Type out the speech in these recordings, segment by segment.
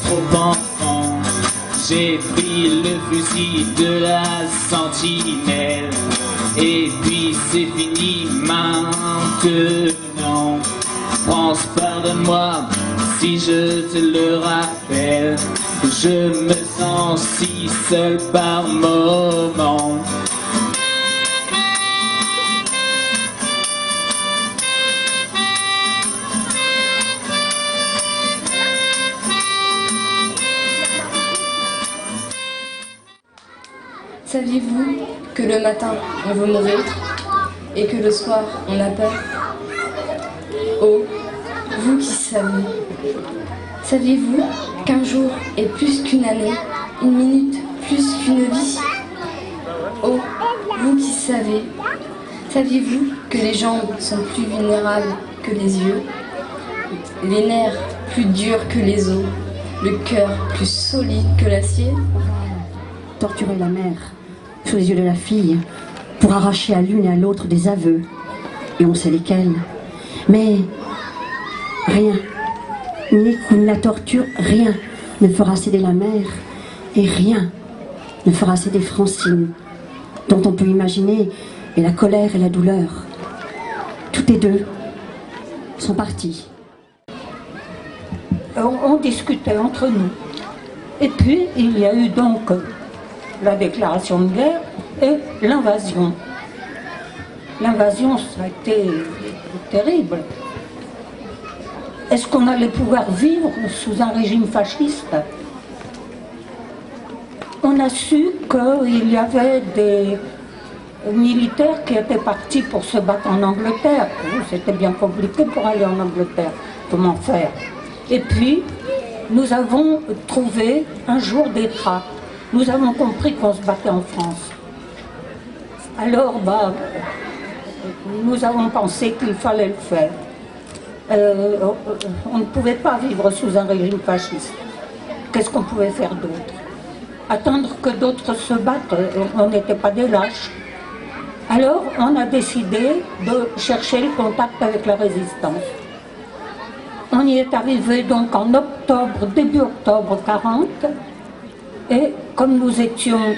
trop enfant. J'ai pris le fusil de la sentinelle. Et puis c'est fini maintenant. France, pardonne-moi si je te le rappelle. Je me sens si seul par moments. Saviez-vous que le matin on veut mourir et que le soir on a peur? Oh, vous qui savez. Saviez-vous qu'un jour est plus qu'une année, une minute plus qu'une vie? Oh, vous qui savez. Saviez-vous que les jambes sont plus vulnérables que les yeux, les nerfs plus durs que les os, le cœur plus solide que l'acier? Torturer la mère sous les yeux de la fille pour arracher à l'une et à l'autre des aveux, et on sait lesquels. Mais rien, ni la torture, rien ne fera céder la mère, et rien ne fera céder Francine, dont on peut imaginer et la colère et la douleur. Toutes les deux sont parties. On discutait entre nous. Et puis, il y a eu donc la déclaration de guerre et l'invasion. L'invasion, ça a été terrible. Est-ce qu'on allait pouvoir vivre sous un régime fasciste? On a su qu'il y avait des militaires qui étaient partis pour se battre en Angleterre. C'était bien compliqué pour aller en Angleterre. Comment faire? Et puis, nous avons trouvé un jour des trappes. Nous avons compris qu'on se battait en France. Alors, nous avons pensé qu'il fallait le faire. On ne pouvait pas vivre sous un régime fasciste. Qu'est-ce qu'on pouvait faire d'autre? Attendre que d'autres se battent, on n'était pas des lâches. Alors, on a décidé de chercher le contact avec la résistance. On y est arrivé donc en octobre, début octobre 40, et comme nous étions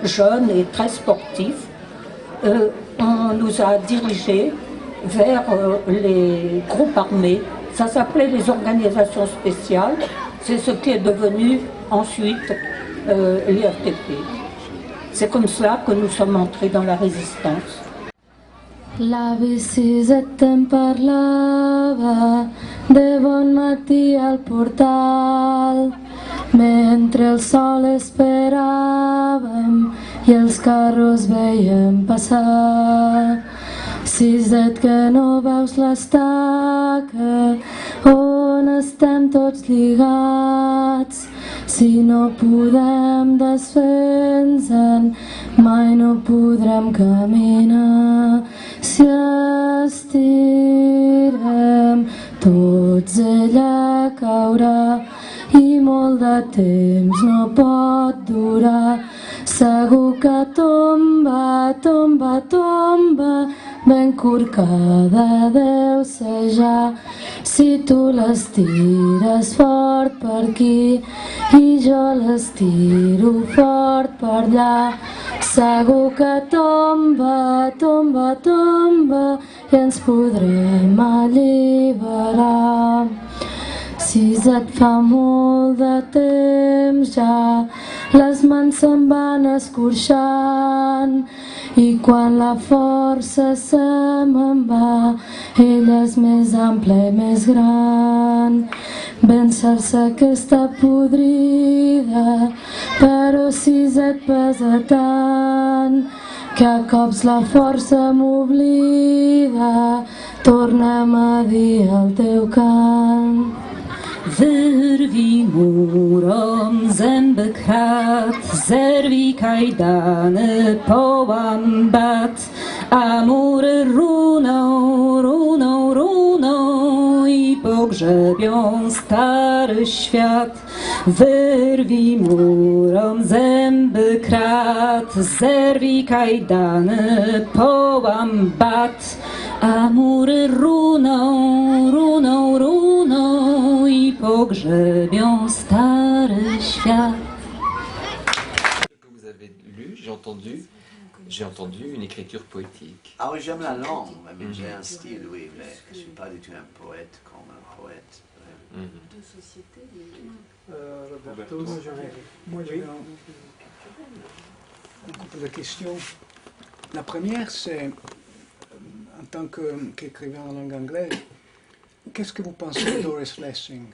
jeunes et très sportifs, on nous a dirigés vers les groupes armés. Ça s'appelait les organisations spéciales. C'est ce qui est devenu ensuite l'IRTP. C'est comme cela que nous sommes entrés dans la résistance. L'avi Siset em parlava de bon matí al portal, mentre el sol esperàvem i els carros veiem passar. Siset, que no veus l'estaca on estem tots lligats. Si no podem desfer-nos-en, mai no podrem caminar. Si estirem tots, ella caurà i molt de temps no pot durar. Segur que tomba, tomba, tomba, ben corcada deu ser ja. Si tu l'estires fort per aquí i jo l'estiro fort per allà, segur que tomba, tomba, tomba i ens podrem alliberar. Siset, fa molt de temps ja, les mans se'n van escorxant i quan la força se me'n va, ella és més ampla i més gran. Vèncer-se aquesta podrida, però Siset pesa tant que a cops la força m'oblida. Torna'm a dir el teu cant. Wyrwij murom zęby krat, zerwij kajdany, połam bat, a mury runą, runą, runą i pogrzebią stary świat. Wyrwij murom zęby krat, zerwij kajdany, połam bat, a mury runą, runą, runą i pogrzebią stary świat. Que vous avez lu, j'ai entendu une écriture poétique. Ah oui, j'aime la langue, mais j'ai un style, oui, mais je ne suis pas du tout un poète comme un poète. Roberto, moi j'ai un couple de questions. La première, c'est, en tant qu'écrivain en langue anglaise, qu'est-ce que vous pensez de Doris Lessing?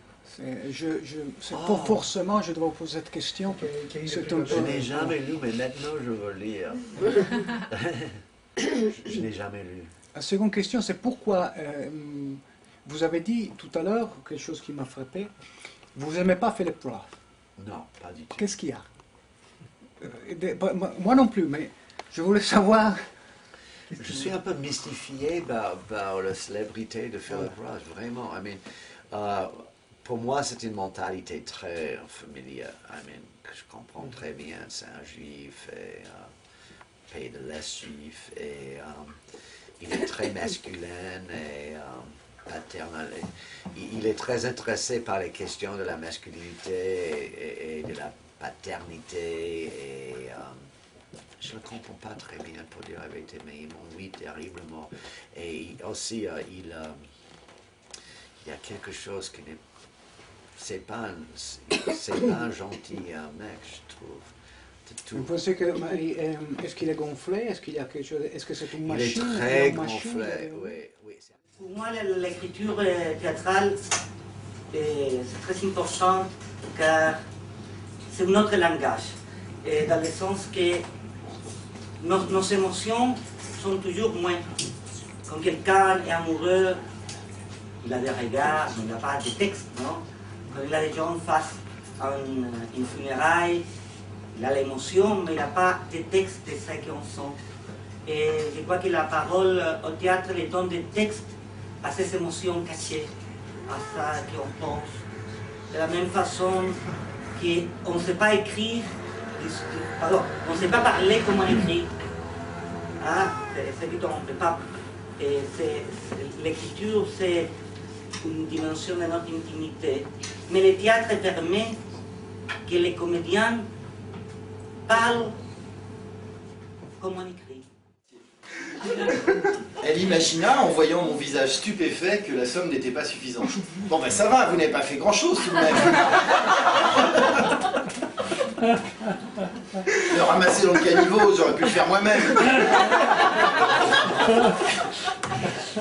Pas forcément, je dois vous poser cette question. Je n'ai jamais lu, mais maintenant je veux lire. Je n'ai jamais lu. La seconde question, c'est pourquoi, vous avez dit tout à l'heure, quelque chose qui m'a frappé, vous n'aimez pas Philip Roth. Non, pas du tout. Qu'est-ce qu'il y a? Moi non plus, mais je voulais savoir... Je suis un peu mystifié par la célébrité de Philip Roth, vraiment. Pour moi, c'est une mentalité très familière. Que je comprends très bien. C'est un juif et pays de l'Est juif. Et il est très masculin et paternel. Il est très intéressé par les questions de la masculinité et de la paternité. Et je ne comprends pas très bien, pour dire la vérité, mais il m'ennuie terriblement. Et aussi, il y a quelque chose qui n'est... C'est pas un gentil mec, je trouve. Vous pensez que... Est-ce qu'il est gonflé? Est-ce qu'il y a quelque chose... Est-ce que c'est une machine? Il est très gonflé, oui. Pour moi, l'écriture théâtrale, c'est très important car c'est notre langage. Et dans le sens que nos émotions sont toujours moins. Quand quelqu'un est amoureux, il a des regards, il n'a pas de texte, non? Quand il a des gens face à une funéraille, il a l'émotion, mais il n'a pas de texte de ce qu'on sent. Et je crois que la parole au théâtre les donne des textes à ces émotions cachées, à ça qu'on pense. De la même façon qu'on ne sait pas écrire, pardon, on ne sait pas parler comme on écrit. Hein? C'est évident, on ne peut pas. L'écriture, c'est une dimension de notre intimité. Mais le théâtre permet que les comédiens parlent comme on écrit. Elle imagina, en voyant mon visage stupéfait, que la somme n'était pas suffisante. Bon ben ça va, vous n'avez pas fait grand-chose tout de même. Le ramasser dans le caniveau, j'aurais pu le faire moi-même.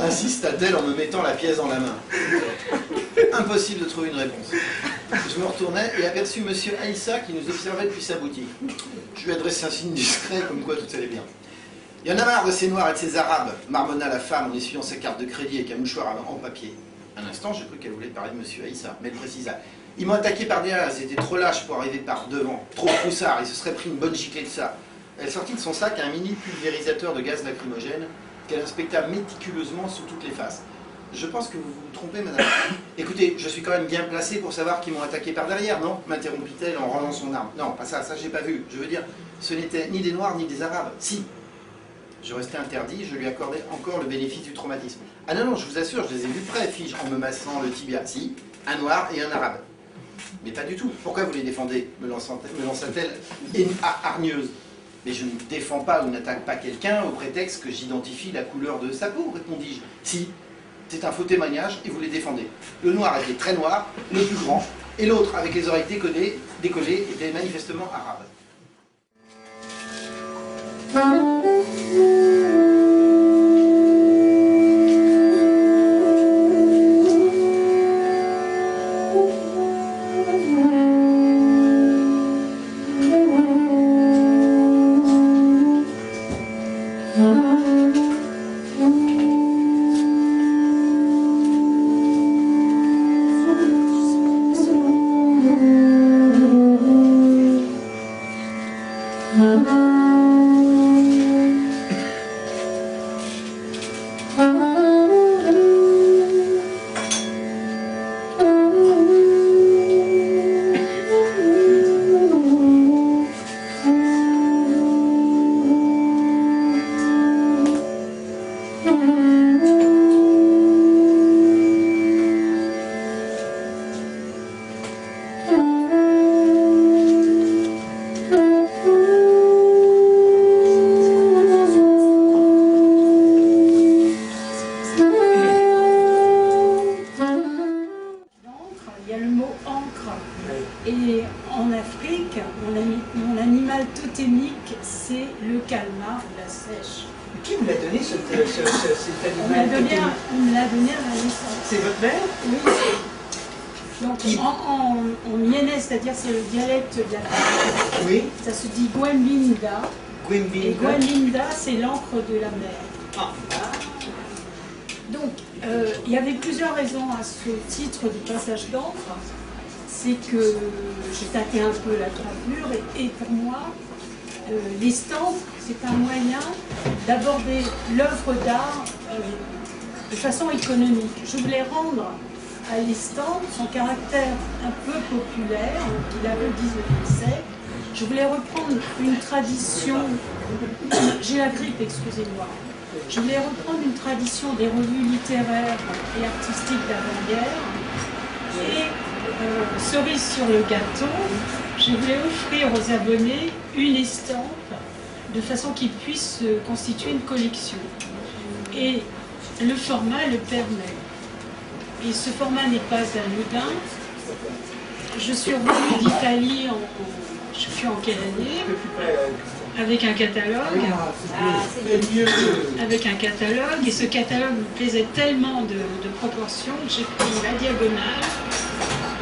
Insista-t-elle en me mettant la pièce dans la main. Impossible de trouver une réponse. Je me retournai et aperçus monsieur Aïssa qui nous observait depuis sa boutique. Je lui adressai un signe discret, comme quoi tout allait bien. Il y en a marre de ces Noirs et de ces Arabes, marmonna la femme en essuyant sa carte de crédit avec un mouchoir en papier. Un instant, j'ai cru qu'elle voulait parler de monsieur Aïssa, mais elle précisa. Ils m'ont attaqué par derrière, ils étaient trop lâches pour arriver par devant, trop froussards, ils se seraient pris une bonne giclée de ça. Elle sortit de son sac un mini pulvérisateur de gaz lacrymogène qu'elle inspecta méticuleusement sous toutes les faces. Je pense que vous vous trompez, madame. Écoutez, je suis quand même bien placé pour savoir qu'ils m'ont attaqué par derrière, non? M'interrompit-elle en rendant son arme. Non, pas ça, ça j'ai pas vu. Je veux dire, ce n'était ni des Noirs ni des Arabes. Si. Je restais interdit, je lui accordais encore le bénéfice du traumatisme. Ah non, non, je vous assure, je les ai vus près, fis-je, en me massant le tibia. Si, un Noir et un Arabe. Mais pas du tout. Pourquoi vous les défendez? Me lança-t-elle hargneuse. Mais je ne défends pas ou n'attaque pas quelqu'un au prétexte que j'identifie la couleur de sa peau, répondis-je. Si, c'est un faux témoignage et vous les défendez. Le noir était très noir, le plus grand, et l'autre, avec les oreilles décollées, était manifestement arabe. Et en Afrique, mon animal totémique, c'est le calmar ou la sèche. Qui vous l'a donné cet animal? On me l'a donné à la naissance. C'est votre mère? Oui. Donc en miennais, c'est-à-dire c'est le dialecte de l'Afrique. Oui. Ça se dit Gwembinda. Et Gwembinda, c'est l'encre de la mer. Ah. Donc, il y avait plusieurs raisons à ce titre de passage d'encre. C'est que j'ai tâté un peu la gravure et pour moi, l'estampe, c'est un moyen d'aborder l'œuvre d'art de façon économique. Je voulais rendre à l'estampe son caractère un peu populaire qu'il avait au XIXe siècle. Je voulais reprendre une tradition, j'ai la grippe, excusez-moi. Je voulais reprendre une tradition des revues littéraires et artistiques d'avant-guerre. Et cerise sur le gâteau, je voulais offrir aux abonnés une estampe de façon qu'ils puissent constituer une collection. Et le format le permet. Et ce format n'est pas anodin. Je suis revenue d'Italie je suis en quelle année? Avec un catalogue. Avec un catalogue. Et ce catalogue me plaisait tellement de proportions que j'ai pris la diagonale.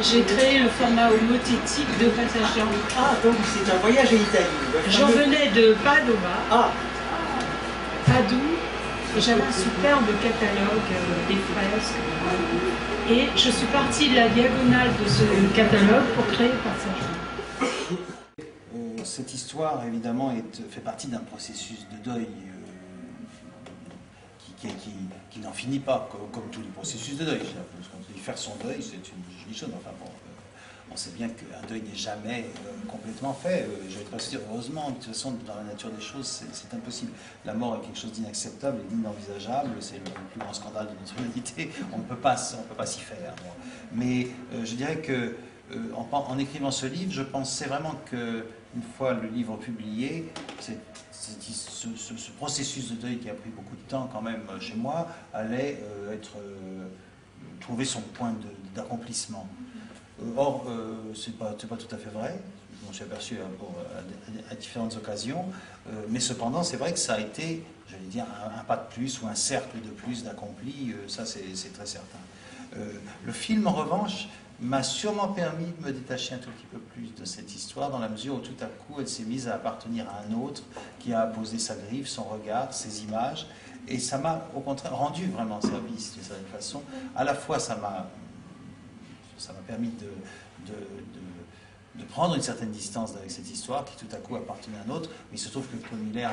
J'ai créé le format homothétique de passage d'encre. Ah, donc c'est un voyage à Italie. J'en venais de Padova, Padoue, et j'avais un superbe catalogue des fresques. Et je suis partie de la diagonale de ce catalogue pour créer Passage d'encre. Cette histoire, évidemment, fait partie d'un processus de deuil qui n'en finit pas, comme tous les processus de deuil. Quand on dit faire son deuil, c'est une jolie chose. Enfin, bon, on sait bien qu'un deuil n'est jamais complètement fait. Je vais pas se dire, heureusement, de toute façon, dans la nature des choses, c'est impossible. La mort est quelque chose d'inacceptable et d'inenvisageable. C'est le plus grand scandale de notre humanité. On ne peut pas s'y faire. Mais je dirais que en écrivant ce livre, je pensais vraiment qu'une fois le livre publié, ce processus de deuil qui a pris beaucoup de temps quand même chez moi allait trouver son point d'accomplissement. Or, c'est pas tout à fait vrai. Je m'en suis aperçu à différentes occasions, mais cependant, c'est vrai que ça a été, j'allais dire, un pas de plus ou un cercle de plus d'accompli, ça c'est très certain. Le film, en revanche, m'a sûrement permis de me détacher un tout petit peu plus de cette histoire, dans la mesure où tout à coup elle s'est mise à appartenir à un autre qui a posé sa griffe, son regard, ses images, et ça m'a au contraire rendu vraiment service d'une certaine façon. À la fois ça m'a permis de prendre une certaine distance avec cette histoire qui tout à coup appartenait à un autre, mais il se trouve que Claude Miller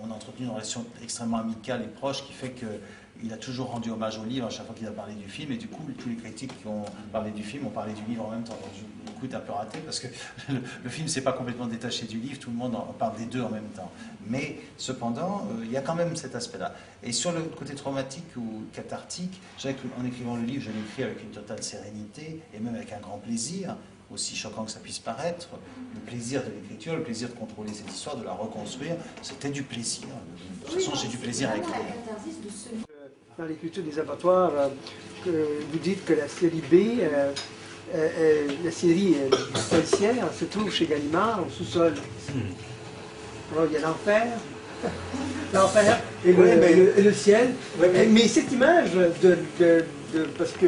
on a entretenu une relation extrêmement amicale et proche qui fait qu'il a toujours rendu hommage au livre à chaque fois qu'il a parlé du film, et du coup tous les critiques qui ont parlé du film ont parlé du livre en même temps. Donc du coup c'est un peu raté parce que le film s'est pas complètement détaché du livre, tout le monde en parle des deux en même temps. Mais cependant, il y a quand même cet aspect-là. Et sur le côté traumatique ou cathartique, je dirais qu'en écrivant le livre, je l'ai écrit avec une totale sérénité et même avec un grand plaisir, aussi choquant que ça puisse paraître. Le plaisir de l'écriture, le plaisir de contrôler cette histoire, de la reconstruire, c'était du plaisir. De toute façon, j'ai du plaisir à écrire. Dans l'écriture des abattoirs, vous dites que la série B, la série policière se trouve chez Gallimard, au sous-sol. Alors, il y a l'enfer, et le ciel. Mais cette image parce que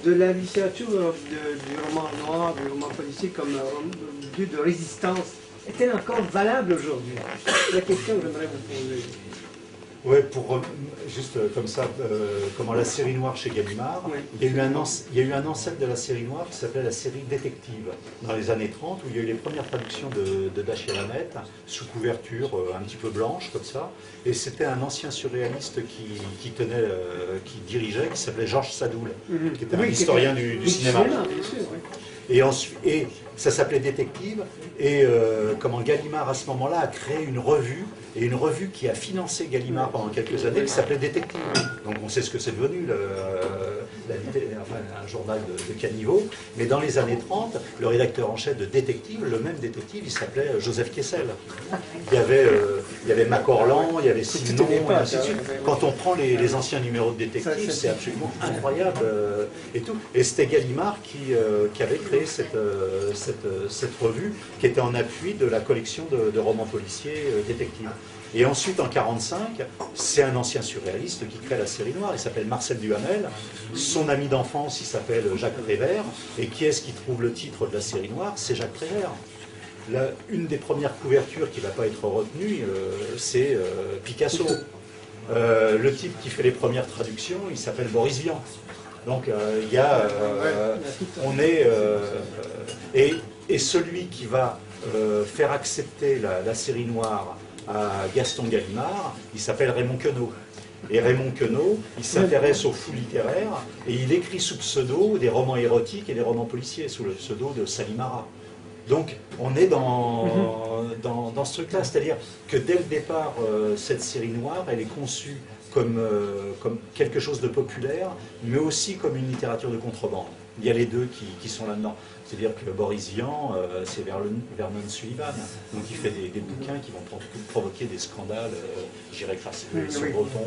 de la littérature du roman noir, du roman policier comme lieu de résistance, est-elle encore valable aujourd'hui? C'est la question que j'aimerais vous poser. Oui, juste comme ça, comment la série noire chez Gallimard, il y a eu un ancêtre de la série noire qui s'appelait la série détective, dans les années 30, où il y a eu les premières traductions de Dashiell Hammett, sous couverture un petit peu blanche, comme ça, et c'était un ancien surréaliste qui dirigeait, qui s'appelait Georges Sadoul, qui était un historien du cinéma. Bien sûr, oui. Et ça s'appelait Détective, et comment Gallimard, à ce moment-là, a créé une revue, et une revue qui a financé Gallimard pendant quelques années, qui s'appelait Détective. Donc on sait ce que c'est devenu, un journal de caniveau. Mais dans les années 30, le rédacteur en chef de Détective, le même détective, il s'appelait Joseph Kessel. Il y avait Macorlan, il y avait Simon, et ainsi de suite. Quand on prend les anciens numéros de Détective, c'est absolument incroyable et tout. Et c'était Gallimard qui avait créé cette revue qui était en appui de la collection de romans policiers Détective. Et ensuite, en 1945, c'est un ancien surréaliste qui crée la série noire. Il s'appelle Marcel Duhamel. Son ami d'enfance, il s'appelle Jacques Prévert. Et qui est-ce qui trouve le titre de la série noire? C'est Jacques Prévert. Une des premières couvertures qui ne va pas être retenue, c'est Picasso. Le type qui fait les premières traductions, il s'appelle Boris Vian. Donc il y a... on est... et celui qui va faire accepter la série noire à Gaston Gallimard, il s'appelle Raymond Queneau. Et Raymond Queneau, il s'intéresse aux fous littéraires et il écrit sous pseudo des romans érotiques et des romans policiers, sous le pseudo de Salimara. Donc on est dans ce truc-là, c'est-à-dire que dès le départ, cette série noire, elle est conçue comme quelque chose de populaire, mais aussi comme une littérature de contrebande. Il y a les deux qui sont là-dedans. C'est-à-dire que Boris Vian, c'est Vernon Sullivan, donc il fait des bouquins qui vont provoquer des scandales, j'irai classer sur Breton,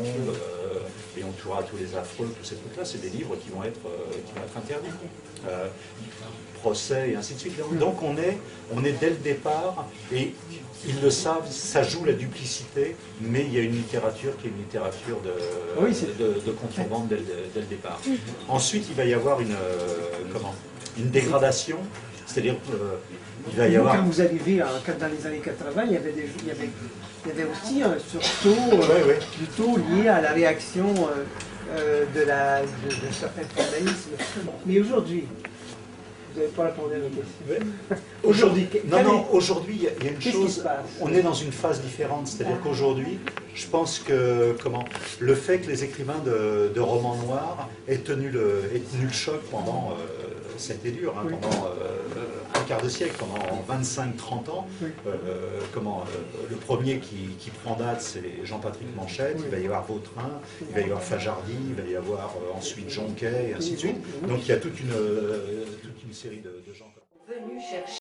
et on tuera tous les affreux, tous ces trucs-là, c'est des livres qui vont être interdits. Procès et ainsi de suite. Donc on est dès le départ, et ils le savent, ça joue la duplicité, mais il y a une littérature qui est une littérature de contrebande dès le départ. Ensuite, il va y avoir une dégradation, c'est-à-dire qu'il va y avoir... Quand vous arrivez dans les années 80, il y avait aussi un sursaut plutôt lié à la réaction de certains journalistes. Mais aujourd'hui, vous n'avez pas répondu à la question. Aujourd'hui, aujourd'hui, il y a une chose, on est dans une phase différente, c'est-à-dire qu'aujourd'hui, je pense que le fait que les écrivains de romans noirs aient tenu le choc pendant, c'était dur, hein, pendant un quart de siècle, pendant 25-30 ans, le premier qui prend date, c'est Jean-Patrick Manchette, il va y avoir Vautrin, il va y avoir Fajardi, il va y avoir ensuite Jonquet, et ainsi de suite. Donc il y a toute une série de gens comme ça.